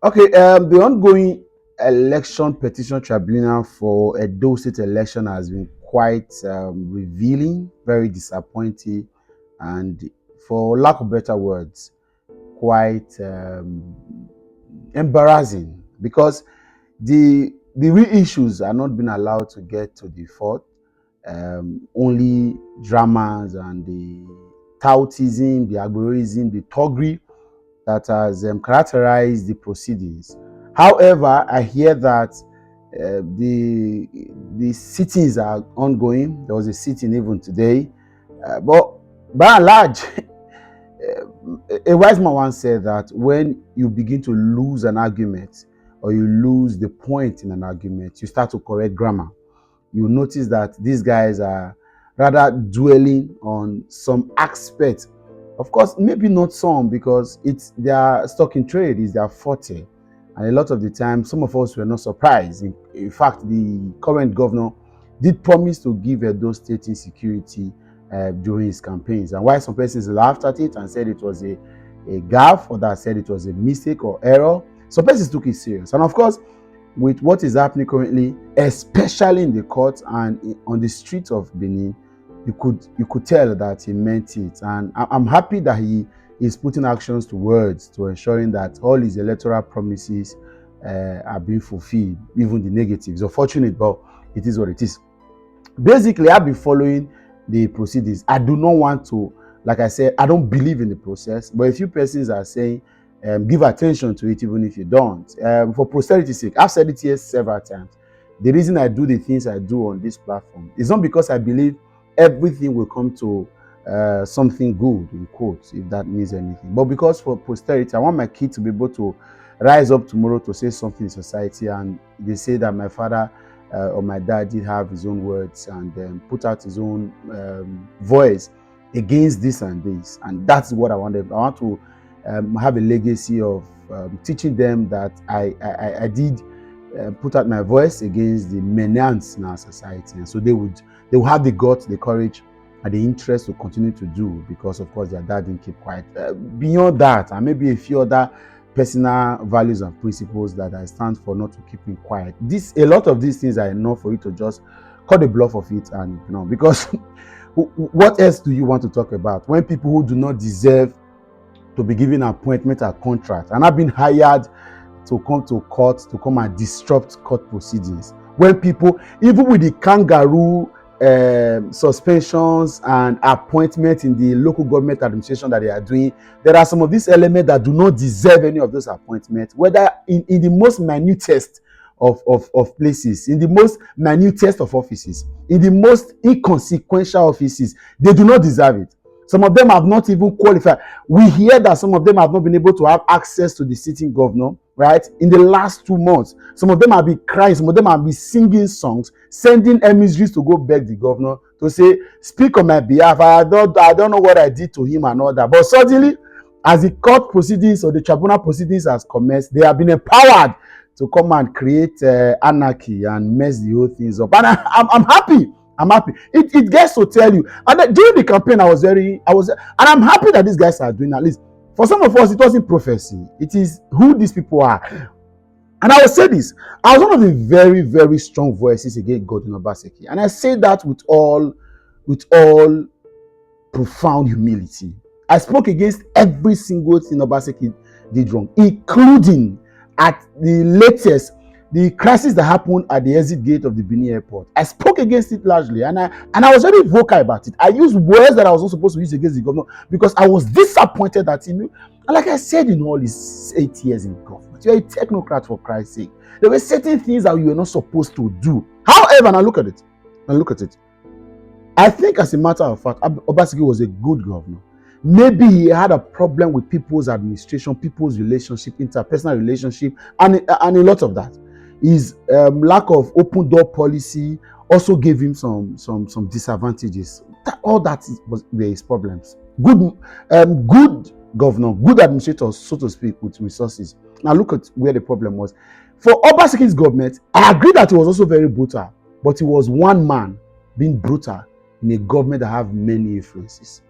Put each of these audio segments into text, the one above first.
Okay, the ongoing election petition tribunal for Edo State election has been quite revealing, very disappointing, and for lack of better words, quite embarrassing because the real issues are not being allowed to get to the fore. Only dramas and the toutism, the agorism, the toggery that has characterized the proceedings. However, I hear that the sittings are ongoing. There was a sitting even today, but by and large, a wise man once said that when you begin to lose an argument or you lose the point in an argument, you start to correct grammar. You notice that these guys are rather dwelling on some aspect. Of course, maybe not some because it's their stock in trade is their forte. And a lot of the time, some of us were not surprised. In fact, the current governor did promise to give Edo State insecurity during his campaigns. And while some persons laughed at it and said it was a gaffe, others said it was a mistake or error, some persons took it serious. And of course, with what is happening currently, especially in the court and on the streets of Benin, you could tell that he meant it. And I'm happy that he is putting actions to words to ensuring that all his electoral promises are being fulfilled, even the negatives. Unfortunate, but it is what it is. Basically, I've been following the proceedings. I do not want to, like I said, I don't believe in the process, but a few persons are saying, give attention to it even if you don't. For posterity's sake, I've said it here several times. The reason I do the things I do on this platform is not because I believe everything will come to something good, in quotes, if that means anything, but because for posterity, I want my kid to be able to rise up tomorrow to say something in society, and they say that my father or my dad did have his own words and put out his own voice against this and this, and that's what I wanted. I want to have a legacy of teaching them that I did put out my voice against the menace in our society, and so they will have the guts, the courage, and the interest to continue to do, because of course their dad didn't keep quiet. Beyond that, and maybe a few other personal values and principles that I stand for, not to keep him quiet. A lot of these things are enough for you to just cut the bluff of it and ignore, because what else do you want to talk about when people who do not deserve to be given appointment or contract and have been hired to come to court to come and disrupt court proceedings, when people, even with the kangaroo suspensions and appointments in the local government administration that they are doing, there are some of these elements that do not deserve any of those appointments, whether in the most minutest of places, in the most minutest of offices, in the most inconsequential offices. They do not deserve it. Some of them have not even qualified. We hear that some of them have not been able to have access to the sitting governor, right? In the last 2 months, some of them have been crying, some of them have been singing songs, sending emissaries to go beg the governor to say, speak on my behalf. I don't know what I did to him and all that. But suddenly, as the court proceedings or the tribunal proceedings has commenced, they have been empowered to come and create anarchy and mess the whole things up. And I'm happy. I'm happy. It gets to tell you. And during the campaign, and I'm happy that these guys are doing at least. For some of us, it wasn't prophecy. It is who these people are. And I will say this. I was one of the very, very strong voices against Godwin Obaseki. And I say that with all profound humility. I spoke against every single thing Obaseki did wrong, including at the latest, the crisis that happened at the exit gate of the Benin airport. I spoke against it largely, and I was very vocal about it. I used words that I was not supposed to use against the governor because I was disappointed that him. And like I said, in all his 8 years in government, you're a technocrat, for Christ's sake. There were certain things that you were not supposed to do. However, now look at it. I think, as a matter of fact, Obaseki was a good governor. Maybe he had a problem with people's administration, people's relationship, interpersonal relationship, and a lot of that. His lack of open door policy also gave him some disadvantages. All that were his problems. Good governor, good administrator, so to speak, with resources. Now look at where the problem was. For Obaseki's government, I agree that he was also very brutal, but he was one man being brutal in a government that have many influences.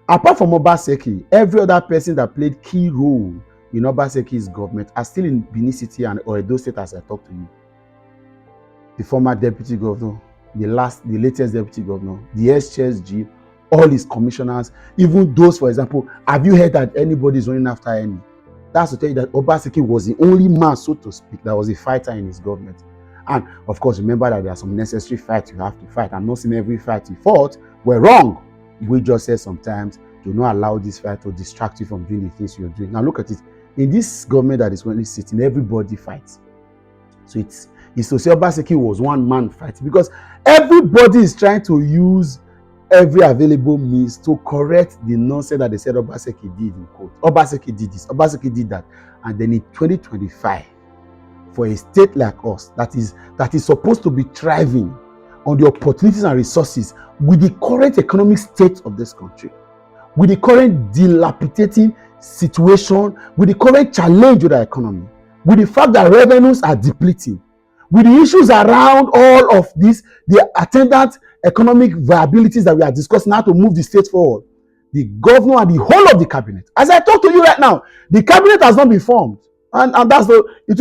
Apart from Obaseki, every other person that played key role in Obaseki's government are still in Benin City and or Edo State as I talk to you. The former deputy governor, the latest deputy governor, the SHSG, all his commissioners, even those, for example, have you heard that anybody is running after any? That's to tell you that Obaseki was the only man, so to speak, that was a fighter in his government. And of course, remember that there are some necessary fights you have to fight. I'm not saying every fight you fought were wrong. We just said sometimes do not allow this fight to distract you from doing the things you're doing. Now look at it. In this government that is currently sitting, everybody fights. So it's to say Obaseki was one man fighting because everybody is trying to use every available means to correct the nonsense that they said Obaseki did in court. Obaseki did this, Obaseki did that. And then in 2025, for a state like us that is supposed to be thriving on the opportunities and resources with the current economic state of this country, with the current dilapidating situation, with the current challenge with our economy, with the fact that revenues are depleting, with the issues around all of this, the attendant economic viabilities that we are discussing, how to move the state forward, the governor and the whole of the cabinet. As I talk to you right now, the cabinet has not been formed, and that's it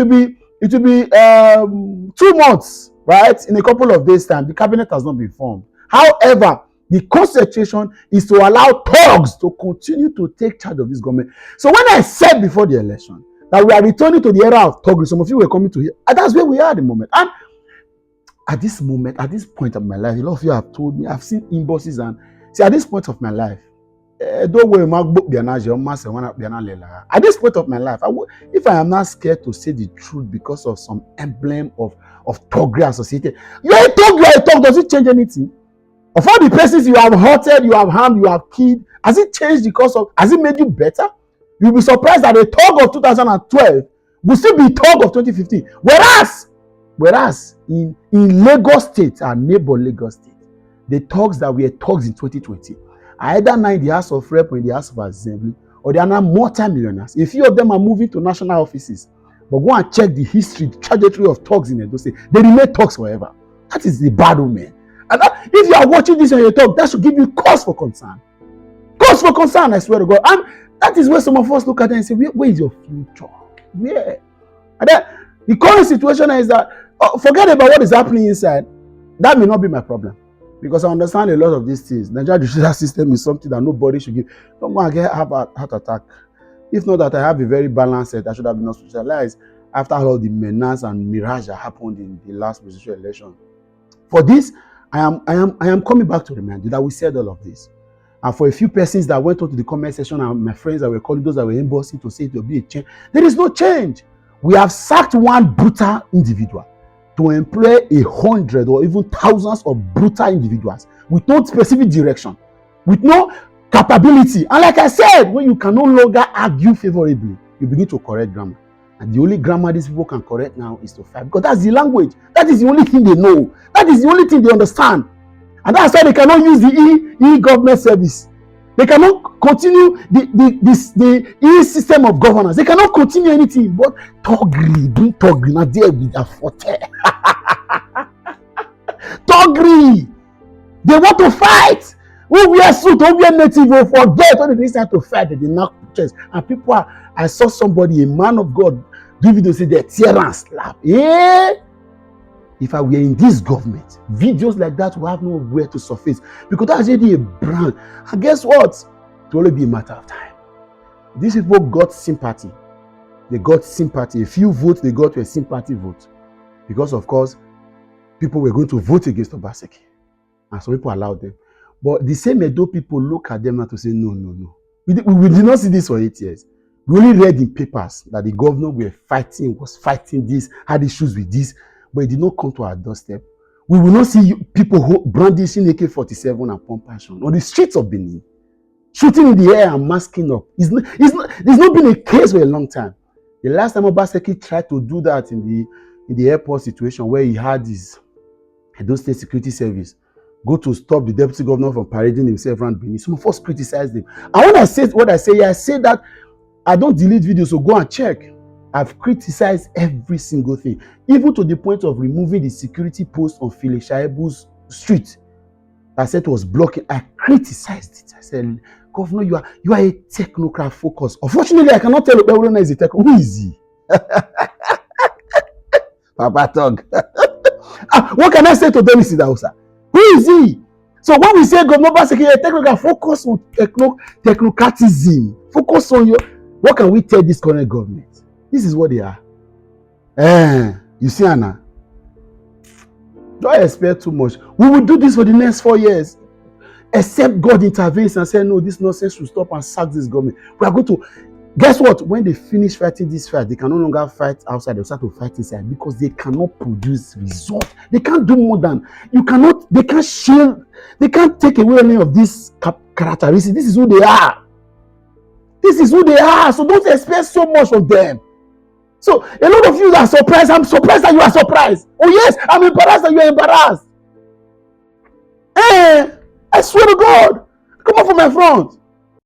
will be 2 months, right? In a couple of days' time, the cabinet has not been formed. However, the concentration is to allow thugs to continue to take charge of this government. So when I said before the election that we are returning to the era of thuggery, some of you were coming to hear, and that's where we are at the moment. And at this moment, at this point of my life, a lot of you have told me, I've seen inboxes and see, at this point of my life, at this point of my life, if I am not scared to say the truth because of some emblem of thuggery associated, you're a thug, does it change anything? Of all the places you have hurted, you have harmed, you have killed, has it changed because of, has it made you better? You'll be surprised that a thug of 2012 will still be a thug of 2015. Whereas in Lagos State, our neighbor Lagos State, the thugs that were thugs in 2020 are either now in the House of Rep or in the House of Assembly, or they are now multi-millionaires. A few of them are moving to national offices. But go and check the history, the trajectory of thugs in Edo State. They remain thugs forever. That is the battle, man. And if you are watching this on your talk, that should give you cause for concern. Cause for concern, I swear to God. And that is where some of us look at it and say, where is your future? Where? And then the current situation is that, forget about what is happening inside. That may not be my problem. Because I understand a lot of these things. Nigerian judicial system is something that nobody should give. Don't go and have a heart attack. If not that I have a very balanced set, I should have been hospitalized after all the menace and mirage that happened in the last presidential election. For this, I am coming back to remind you that we said all of this. And for a few persons that went on to the comment section and my friends that were calling, those that were embossing to say it will be a change, there is no change. We have sacked one brutal individual to employ 100 or even thousands of brutal individuals with no specific direction, with no capability. And like I said, when you can no longer argue favorably, you begin to correct grammar. And the only grammar these people can correct now is to fight, because that's the language. That is the only thing they know. That is the only thing they understand. And that's why they cannot use the e-government service. They cannot continue the e-system of governance. They cannot continue anything but thuggery, doing thuggery. Now there with their forte. Thuggery. They want to fight. When we are suit, when we are native, we forget when they decide to fight. They knock chest. And people are, I saw somebody, a man of God, do video say they tear and slap. Yeah. If I were in this government, videos like that will have nowhere to surface, because that's already a brand. And guess what? It will only be a matter of time. These people got sympathy. They got sympathy. A few votes, they got a sympathy vote. Because, of course, people were going to vote against Obaseki. And so people allowed them. But the same Edo people look at them now to say, no. We did not see this for 8 years. We only read in papers that the governor was fighting this, had issues with this, but it did not come to our doorstep. We will not see people brandishing AK-47 and pump action on the streets of Benin, shooting in the air and masking up. There's not been a case for a long time. The last time Obaseki tried to do that in the airport situation, where he had his Edo State Security Service go to stop the deputy governor from parading himself around Benin, some of us criticized him. And when I say what I say, I say that I don't delete videos, so go and check. I've criticized every single thing, even to the point of removing the security post on Philip Shaibu's street. I said it was blocking. I criticized it. I said, Governor, you are a technocrat focus. Unfortunately, I cannot tell you whether is a technocrat. Who is he? Papa Tog. What can I say to them, Mr. Hausa? Who is he? So when we say Governor Baseki, a technocrat, focus on technocratism. Focus on your. What can we tell this current government? This is what they are. You see, Anna. Don't expect too much. We will do this for the next 4 years. Except God intervenes and says, no, this nonsense should stop and sack this government. We are going to. Guess what? When they finish fighting this fight, they can no longer fight outside. They'll start to fight inside because they cannot produce results. They can't do more than. They can't shield. They can't take away any of these characteristics. This is who they are. This is who they are. So don't expect so much of them. So a lot of you are surprised. I'm surprised that you are surprised. Oh yes, I'm embarrassed that you are embarrassed. I swear to God, come up from my front.